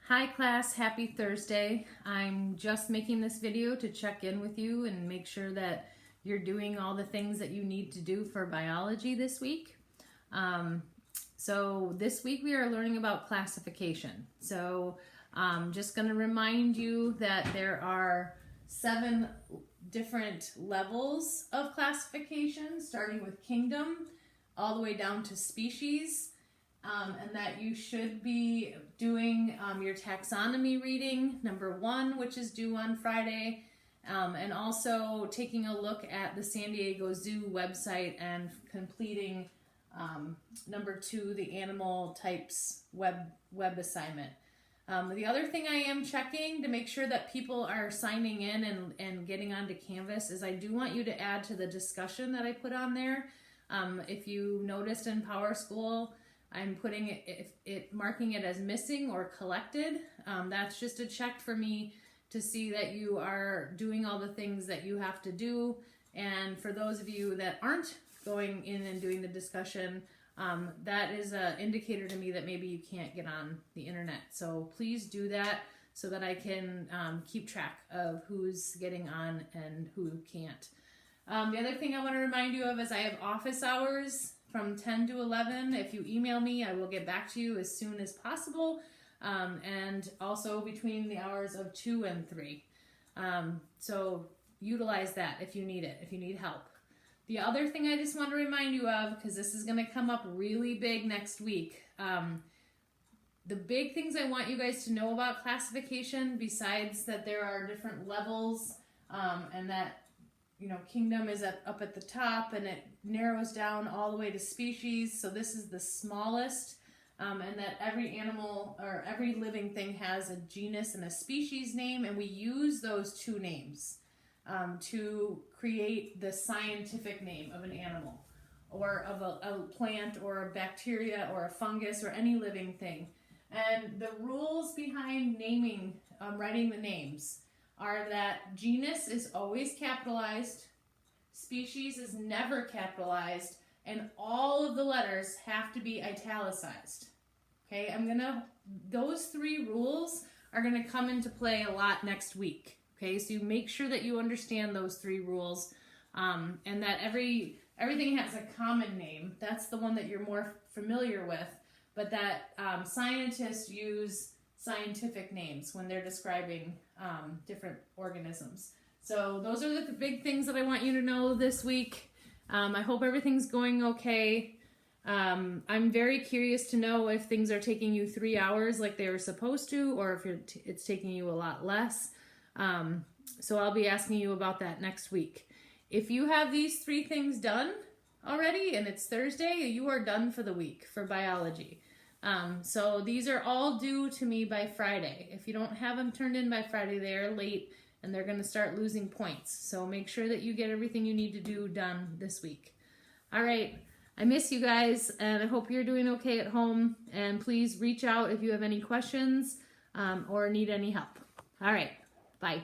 Hi class, happy Thursday. I'm just making this video to check in with you and make sure that you're doing all the things that you need to do for biology this week. So this week we are learning about classification. So I'm just going to remind you that there are 7 different levels of classification, starting with kingdom all the way down to species. And that you should be doing your taxonomy reading, number 1, which is due on Friday, and also taking a look at the San Diego Zoo website and completing number 2, the animal types web assignment. The other thing I am checking to make sure that people are signing in and getting onto Canvas is I do want you to add to the discussion that I put on there. If you noticed in PowerSchool, I'm putting marking it as missing or collected. That's just a check for me to see that you are doing all the things that you have to do. And for those of you that aren't going in and doing the discussion, that is an indicator to me that maybe you can't get on the internet. So please do that so that I can keep track of who's getting on and who can't. The other thing I want to remind you of is I have office hours from 10 to 11. If you email me, I will get back to you as soon as possible, and also between the hours of 2 and 3. So utilize that if you need it, if you need help. The other thing I just want to remind you of, because this is going to come up really big next week, the big things I want you guys to know about classification, besides that there are different levels, and that kingdom is up at the top and it narrows down all the way to species. So this is the smallest, and that every animal or every living thing has a genus and a species name, and we use those 2 names to create the scientific name of an animal or of a plant or a bacteria or a fungus or any living thing. And the rules behind naming, writing the names, are that genus is always capitalized, species is never capitalized, and all of the letters have to be italicized. Okay, those 3 rules are gonna come into play a lot next week. Okay, so you make sure that you understand those 3 rules, and that everything has a common name. That's the one that you're more familiar with, but that scientists use scientific names when they're describing different organisms. So those are the big things that I want you to know this week. I hope everything's going okay. I'm very curious to know if things are taking you 3 hours like they were supposed to, or if it's taking you a lot less. So I'll be asking you about that next week. If you have these 3 things done already and it's Thursday, you are done for the week for biology. So these are all due to me by Friday. If you don't have them turned in by Friday, they are late and they're going to start losing points. So make sure that you get everything you need to do done this week. All right. I miss you guys, and I hope you're doing okay at home. And please reach out if you have any questions or need any help. All right. Bye.